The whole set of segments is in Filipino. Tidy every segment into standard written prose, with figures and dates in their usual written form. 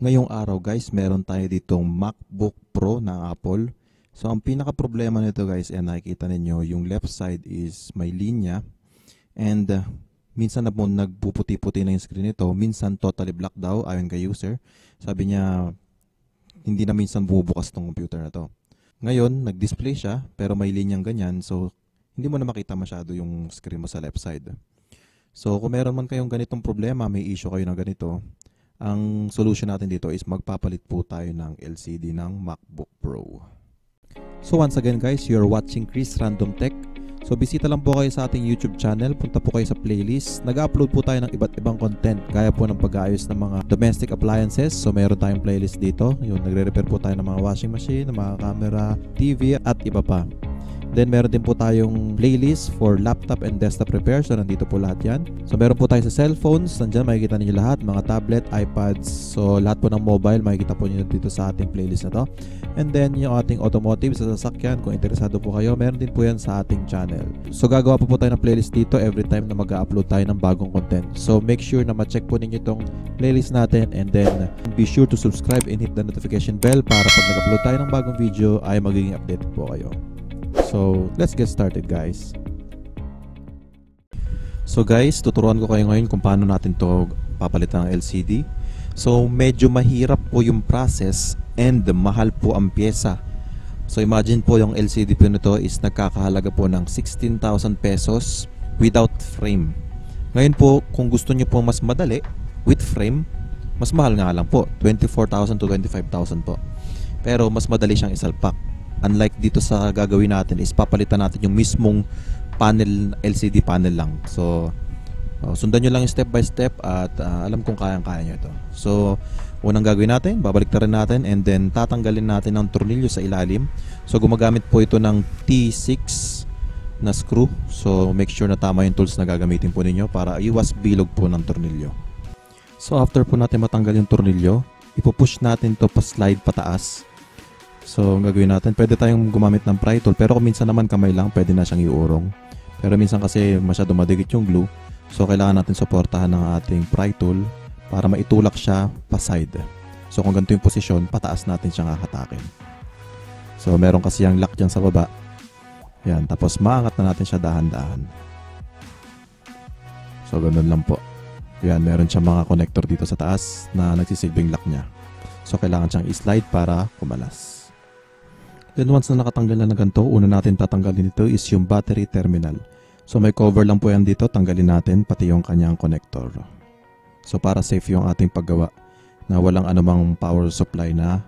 Ngayong araw guys, meron tayo ditong MacBook Pro ng Apple. So ang pinaka problema nito guys, nakikita ninyo yung left side is may linya and minsan na po nagpuputi-puti na yung screen nito, minsan totally black daw ayon kay user. Sabi niya hindi na minsan bumubukas tong computer na to. Ngayon, nag-display siya pero may linyang ganyan, so hindi mo na makita masyado yung screen mo sa left side. So kung meron man kayong ganitong problema, may issue kayo na ganito, ang solution natin dito is magpapalit po tayo ng LCD ng MacBook Pro. So once again guys, you're watching Chris Random Tech. So bisita lang po kayo sa ating YouTube channel, punta po kayo sa playlist. Nag-upload po tayo ng iba't ibang content, gaya po ng pag-aayos ng mga domestic appliances. So meron tayong playlist dito. Yung nagre-repair po tayo ng mga washing machine, ng mga camera, TV at iba pa. Then meron din po tayong playlist for laptop and desktop repair. So nandito po lahat yan. So meron po tayo sa cellphones. Nandiyan makikita niyo lahat. Mga tablet, iPads. So lahat po ng mobile makikita po niyo dito sa ating playlist na to. And then yung ating automotive sa sasakyan. Kung interesado po kayo, meron din po yan sa ating channel. So gagawa po tayo ng playlist dito every time na mag-upload tayo ng bagong content. So make sure na ma-check po ninyo itong playlist natin. And then be sure to subscribe and hit the notification bell para pag nag-upload tayo ng bagong video ay magiging updated po kayo. So, let's get started guys. So guys, tuturuan ko kayo ngayon kung paano natin to papalitan ng LCD. So, medyo mahirap po yung process and mahal po ang pyesa. So, imagine po yung LCD po nito is nagkakahalaga po ng 16,000 pesos without frame. Ngayon po, kung gusto nyo po mas madali with frame, mas mahal nga lang po, 24,000 to 25,000 po. Pero mas madali siyang isalpak. Unlike dito sa gagawin natin is papalitan natin yung mismong panel, LCD panel lang. So sundan nyo lang yung step by step at alam kong kayang-kaya nyo ito. So unang gagawin natin, babaliktarin natin and then tatanggalin natin ang tornilyo sa ilalim. So gumagamit po ito ng T6 na screw. So make sure na tama yung tools na gagamitin po ninyo para iwas bilog po ng tornilyo. So after po natin matanggal yung tornilyo, ipupush natin to pa slide pataas. So, ang gagawin natin, pwede tayong gumamit ng pry tool, pero kung minsan naman kamay lang, pwede na siyang iurong. Pero minsan kasi masyado madikit yung glue, so kailangan natin suportahan ng ating pry tool para maitulak siya pa side. So, kung ganito yung posisyon, pataas natin siyang kakatakin. So, meron kasi yung lock dyan sa baba. Yan, tapos maangat na natin siya dahan-dahan. So, ganun lang po. Yan, meron siyang mga connector dito sa taas na nagsisilbing lock niya. So, kailangan siyang i-slide para kumalas. Then once na nakatanggal na ng ganito, una natin tatanggalin dito is yung battery terminal. So may cover lang po yan dito, tanggalin natin pati yung kanyang connector. So para safe yung ating paggawa na walang anumang power supply na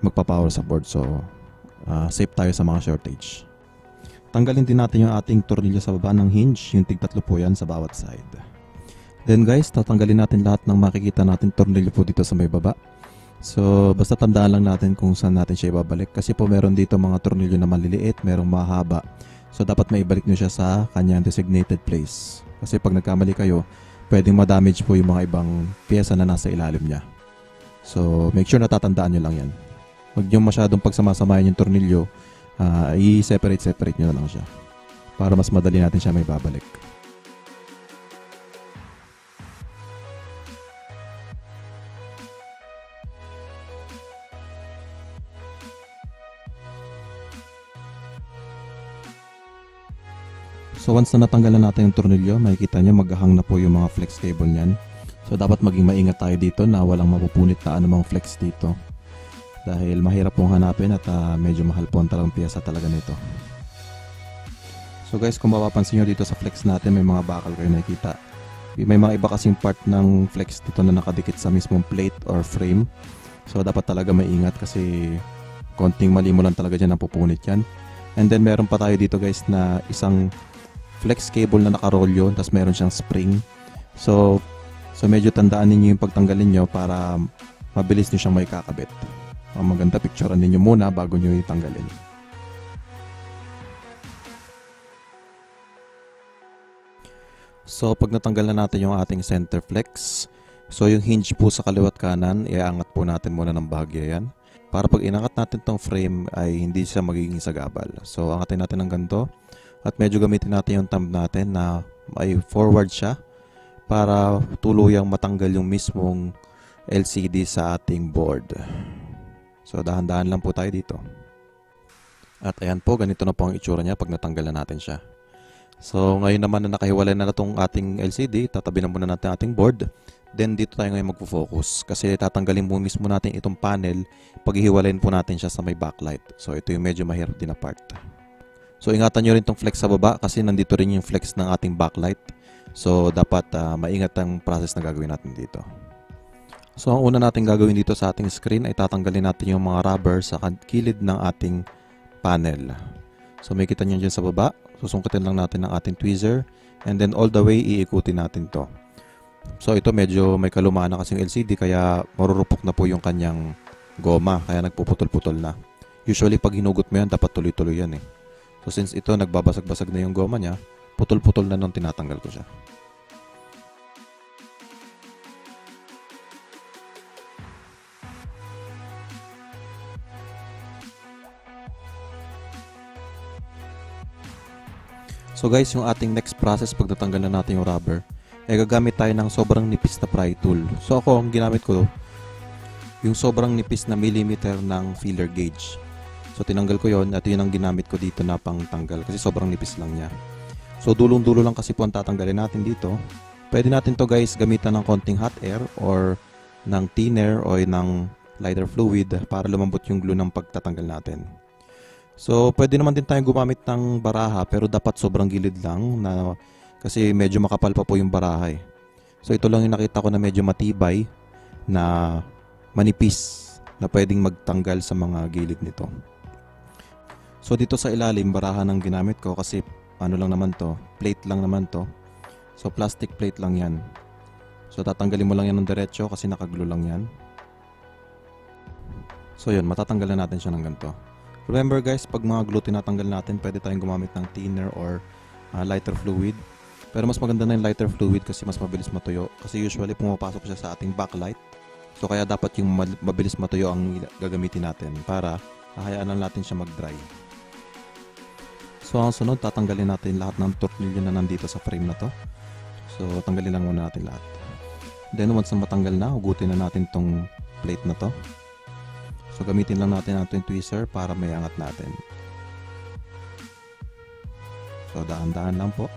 magpa-power sa board. So safe tayo sa mga shortage. Tanggalin din natin yung ating tornilyo sa baba ng hinge, yung tig-tatlo po yan sa bawat side. Then guys, tatanggalin natin lahat ng makikita natin tornilyo po dito sa may baba. So, basta tandaan lang natin kung saan natin siya ibabalik. Kasi po meron dito mga tornilyo na maliliit, merong mahaba. So, dapat maibalik nyo siya sa kanyang designated place. Kasi pag nagkamali kayo, pwedeng ma-damage po yung mga ibang pyesa na nasa ilalim niya. So, make sure na tatandaan nyo lang yan. Huwag nyo masyadong pagsamasamayan yung tornilyo, i-separate nyo na lang siya. Para mas madali natin siya may babalik. So once na natanggal na natin yung tornilyo, makikita nyo maghahang na po yung mga flex cable niyan. So dapat maging maingat tayo dito na walang mapupunit na anumang flex dito. Dahil mahirap pong hanapin at medyo mahal po ang talagang piyesa talaga nito. So guys, kung mapapansin nyo dito sa flex natin, may mga bakal kayo nakikita. May mga iba kasing part ng flex dito na nakadikit sa mismong plate or frame. So dapat talaga maingat kasi konting mali mo lang talaga dyan napupunit yan. And then meron pa tayo dito guys na isang flex cable na nakarolyo, tapos meron siyang spring. So medyo tandaan ninyo yung pagtanggalin nyo para mabilis nyo siyang may kakabit. Ang maganda, picturean ninyo muna bago nyo itanggalin. So pag natanggal na natin yung ating center flex, so yung hinge po sa kaliwat kanan, iaangat po natin muna ng bahagya yan. Para pag inangat natin tong frame ay hindi siya magiging sagabal. So angatin natin ng ganito. At medyo gamitin natin yung thumb natin na may forward siya para tuluyang matanggal yung mismong LCD sa ating board. So dahan-dahan lang po tayo dito. At ayan po, ganito na po ang itsura niya pag natanggal na natin siya. So ngayon naman na nakahiwalay na itong ating LCD, tatabi na muna natin ating board. Then dito tayo ngayon magpo-focus kasi tatanggalin po mismo natin itong panel, paghihiwalayin po natin siya sa may backlight. So ito yung medyo mahirap din na part. So ingatan nyo rin itong flex sa baba kasi nandito rin yung flex ng ating backlight. So dapat maingat ang process na gagawin natin dito. So ang una natin gagawin dito sa ating screen ay tatanggalin natin yung mga rubber sa kilid ng ating panel. So may kita nyo dyan sa baba, susungkitin lang natin ang ating tweezer and then all the way iikutin natin to. So ito medyo may kalumaan na kasi yung LCD kaya marurupok na po yung kanyang goma kaya nagpuputol-putol na. Usually pag hinugot mo yan dapat tuloy-tuloy yan eh. So since ito nagbabasag-basag na yung goma niya, putol-putol na nung tinatanggal ko siya. So guys, yung ating next process pag natanggal na natin yung rubber, gagamit tayo ng sobrang nipis na pry tool. So ako, ang ginamit ko, yung sobrang nipis na millimeter ng feeler gauge. So tinanggal ko yon at yun ang ginamit ko dito na pang tanggal kasi sobrang nipis lang niya. So dulong-dulo lang kasi po ang tatanggalin natin dito. Pwede natin to guys gamitan ng konting hot air or ng thinner o ng lighter fluid para lumambot yung glue ng pagtatanggal natin. So pwede naman din tayong gumamit ng baraha pero dapat sobrang gilid lang na kasi medyo makapal pa po yung baraha eh. So ito lang yung nakita ko na medyo matibay na manipis na pwedeng magtanggal sa mga gilid nito. So dito sa ilalim baraha ng ginamit ko kasi ano lang naman to, plate lang naman to. So plastic plate lang yan. So tatanggalin mo lang yan ng diretso kasi nakaglue lang yan. So yun, matatanggal na natin siya ng ganito. Remember guys, pag mga glue tinatanggal natin, pwede tayong gumamit ng thinner or lighter fluid. Pero mas maganda na yung lighter fluid kasi mas mabilis matuyo. Kasi usually pumapasok siya sa ating backlight. So kaya dapat yung mabilis matuyo ang gagamitin natin para hayaan lang natin siya mag-dry. So ang sunod, tatanggalin natin lahat ng tornilyo na nandito sa frame na to. So tanggalin lang muna natin lahat. Then once na matanggal na, hugutin na natin tong plate na to. So gamitin lang natin ang tweezer para may angat natin. So dahan-dahan lang po.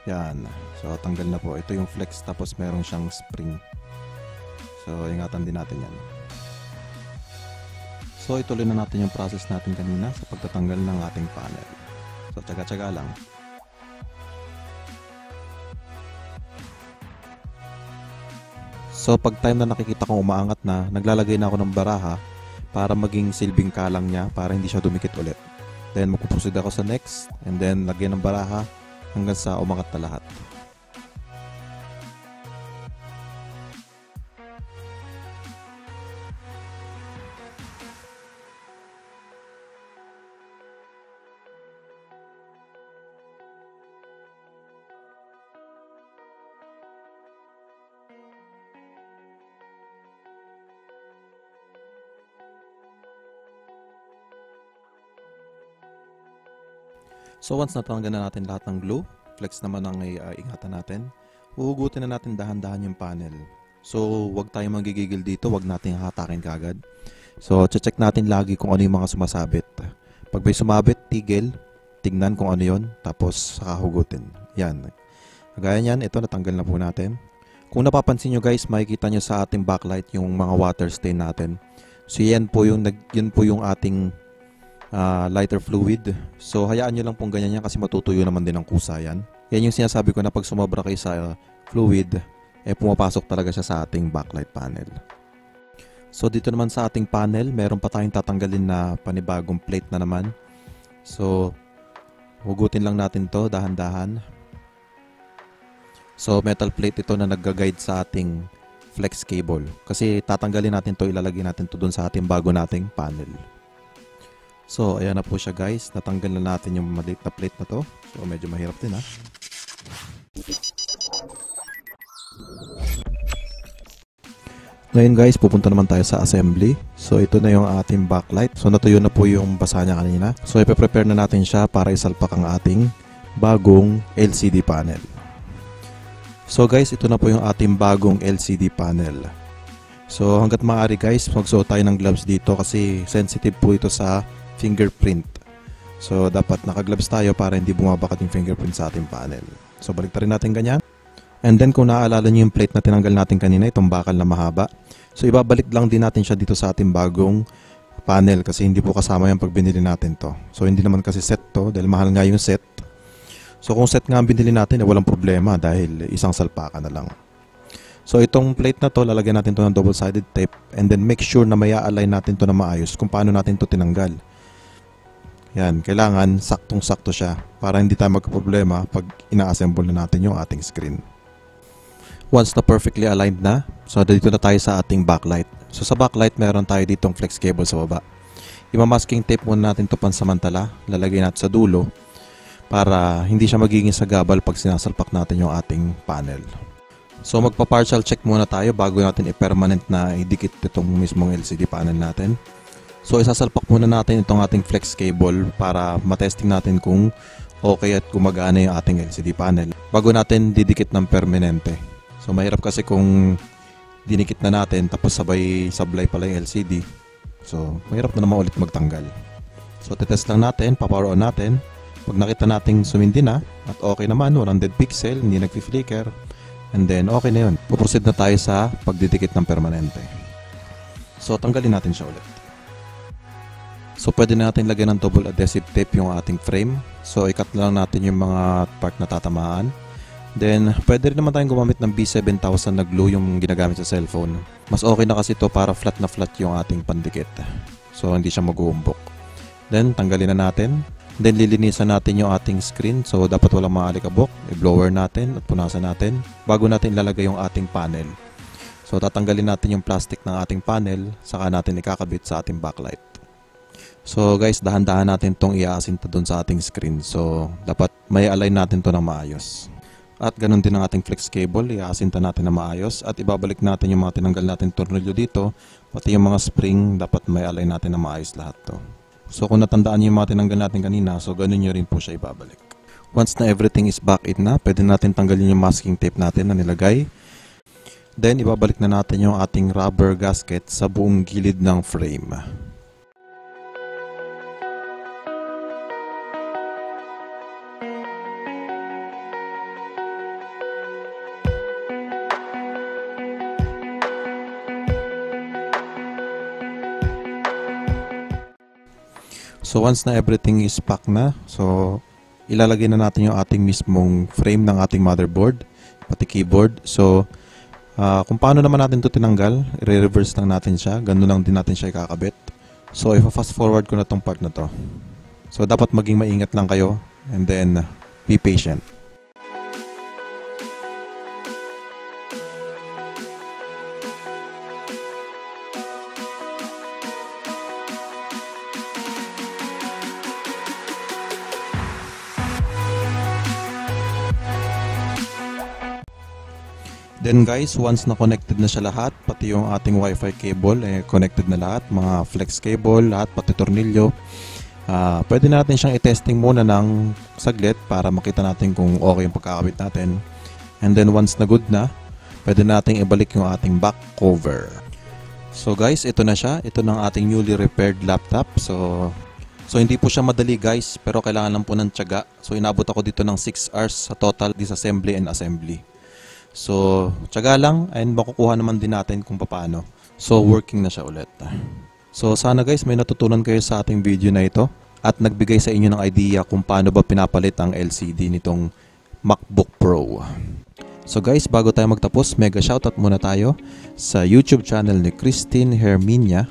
Yan. So tanggal na po. Ito yung flex tapos meron siyang spring. So ingatan din natin yan. So ituloy na natin yung process natin kanina sa pagtatanggal ng ating panel. So tsaga-tsaga lang. So pag time na nakikita kong umaangat na, naglalagay na ako ng baraha para maging silbing kalang niya para hindi siya dumikit ulit. Then magpuproceed ako sa next and then lagyan ng baraha hanggang sa umangat na lahat. So once natanggal na natin lahat ng glue, flex naman ang ingatan natin, huhugutin na natin dahan-dahan yung panel. So wag tayong magigigil dito, wag natin hatakin kagad. So check natin lagi kung ano yung mga sumasabit. Pag may sumabit, tigil, tignan kung ano yon, tapos saka hugutin. Yan. Kagaya niyan, ito natanggal na po natin. Kung napapansin nyo guys, makikita nyo sa ating backlight yung mga water stain natin. So yan po yung ating lighter fluid. So hayaan nyo lang pong ganyan yan kasi matutuyo naman din ang kusa yan. Yan yung sinasabi ko na pag sumobra kayo sa fluid, pumapasok talaga siya sa ating backlight panel. So dito naman sa ating panel, meron pa tayong tatanggalin na panibagong plate na naman. So hugutin lang natin to dahan-dahan. So metal plate ito na nagga-guide sa ating flex cable. Kasi tatanggalin natin to, ilalagay natin to dun sa ating bago nating panel. So, ayan na po siya guys. Natanggal na natin yung maliit na plate na to. So, medyo mahirap din ha. Ngayon guys, pupunta naman tayo sa assembly. So, ito na yung ating backlight. So, natuyo na po yung basa niya kanina. So, ipe-prepare na natin siya para isalpak ang ating bagong LCD panel. So guys, ito na po yung ating bagong LCD panel. So hanggat maaari guys, magsuot tayo ng gloves dito kasi sensitive po ito sa fingerprint. So dapat naka-gloves tayo para hindi bumabakat yung fingerprint sa ating panel. So balik rin natin ganyan. And then kung naaalala nyo yung plate na tinanggal natin kanina, itong bakal na mahaba. So ibabalik lang din natin siya dito sa ating bagong panel kasi hindi po kasama yung pag binili natin to. So hindi naman kasi set to dahil mahal nga yung set. So kung set nga ang binili natin, walang problema dahil isang salpakan na lang. So itong plate na to, lalagyan natin to ng double-sided tape and then make sure na may align natin to na maayos kung paano natin to tinanggal. Yan, kailangan saktong-sakto siya para hindi tayo magkaproblema pag ina-assemble na natin yung ating screen. Once na perfectly aligned na, so dito na tayo sa ating backlight. So sa backlight, meron tayo ditong flex cable sa baba. Ima-masking tape muna natin to pansamantala, lalagay natin sa dulo para hindi siya magiging sagabal pag sinasalpak natin yung ating panel. So magpa-partial check muna tayo bago natin i-permanent na idikit itong mismong LCD panel natin. So isasalpak muna natin itong ating flex cable para matesting natin kung okay at gumagana yung ating LCD panel bago natin didikit ng permanente. So mahirap kasi kung dinikit na natin tapos sabay sablay pala yung LCD. So mahirap na naman ulit magtanggal. So tetest lang natin, pa-power on natin. Pag nakita nating sumindi na at okay naman, 100 pixel, hindi nagfi-flicker. And then, okay na yun. Puproceed na tayo sa pagdidikit ng permanente. So, tanggalin natin siya ulit. So, pwede natin lagyan ng double adhesive tape yung ating frame. So, i-cut lang natin yung mga part na tatamaan. Then, pwede rin naman tayong gumamit ng B7000 na glue yung ginagamit sa cellphone. Mas okay na kasi ito para flat na flat yung ating pandikit. So, hindi siya mag-uumbok. Then, tanggalin na natin. Then lilinisan natin yung ating screen. So dapat walang mga alikabok. I-blower natin at punasan natin bago natin ilalagay yung ating panel. So tatanggalin natin yung plastic ng ating panel, saka natin ikakabit sa ating backlight. So guys, dahan-dahan natin tong iaasinta dun sa ating screen. So dapat may align natin to ng maayos. At ganun din ang ating flex cable, iaasinta natin na maayos at ibabalik natin yung mga tinanggal natin tornilyo dito, pati yung mga spring, dapat may align natin na maayos lahat to. So kung natandaan niyo yung mga tinanggal natin kanina, so ganun nyo rin po siya ibabalik. Once na everything is back in na, pwede natin tanggalin yung masking tape natin na nilagay. Then ibabalik na natin yung ating rubber gasket sa buong gilid ng frame. So once na everything is packed na, so ilalagay na natin yung ating mismong frame ng ating motherboard, pati keyboard. So kung paano naman natin ito tinanggal, i-reverse lang natin siya, ganun lang din natin siya ikakabit. So ipa-fast forward ko na tong part na to. So dapat maging maingat lang kayo and then be patient. Then guys, once na connected na siya lahat, pati yung ating wifi cable, connected na lahat, mga flex cable, lahat, pati tornilyo. Pwede natin siyang i-testing muna ng saglit para makita natin kung okay yung pagkakabit natin. And then once na good na, pwede natin ibalik yung ating back cover. So guys, ito na siya. Ito na ang ating newly repaired laptop. So hindi po siya madali guys, pero kailangan lang po ng tiyaga. So inabot ako dito ng 6 hours sa total disassembly and assembly. So, tiyaga lang and makukuha naman din natin kung paano. So, working na siya ulit. So, sana guys may natutunan kayo sa ating video na ito at nagbigay sa inyo ng idea kung paano ba pinapalit ang LCD nitong MacBook Pro. So guys, bago tayo magtapos, mega shoutout muna tayo sa YouTube channel ni Christine Herminia.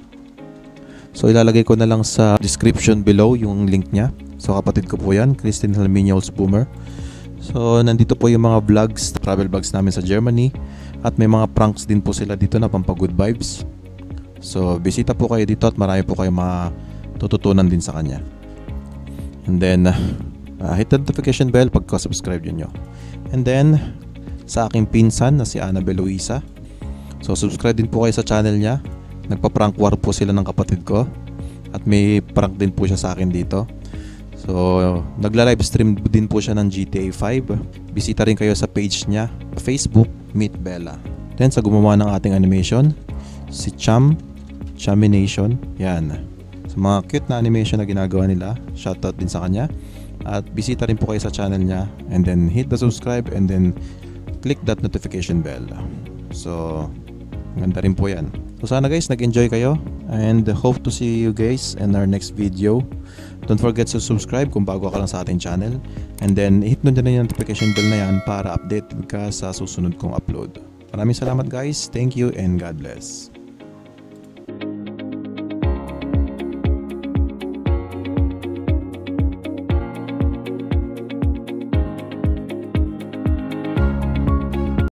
So, ilalagay ko na lang sa description below yung link niya. So, kapatid ko po yan, Christine Herminia Boomer. So, nandito po yung mga vlogs, travel vlogs namin sa Germany. At may mga pranks din po sila dito na pampa-good vibes. So, bisita po kayo dito at marami po kayo matututunan din sa kanya. And then, hit the notification bell pagka-subscribe nyo. And then, sa aking pinsan na si Annabel Luisa. So, subscribe din po kayo sa channel niya. Nagpa-prank war po sila ng kapatid ko. At may prank din po siya sa akin dito. So, nagla-livestream din po siya ng GTA 5. Bisita rin kayo sa page niya, Facebook, Meet Bella. Then, sa gumawa ng ating animation, si Chamination. Yan. Sa mga cute na animation na ginagawa nila, shoutout din sa kanya. At bisita rin po kayo sa channel niya, and then hit the subscribe and then click that notification bell. So, ganda rin po yan. So sana guys, nag-enjoy kayo, and hope to see you guys in our next video. Don't forget to subscribe kung bago ka lang sa ating channel, and then hit nun din yung notification bell na yan para update ka sa susunod kong upload. Maraming salamat guys, thank you and God bless.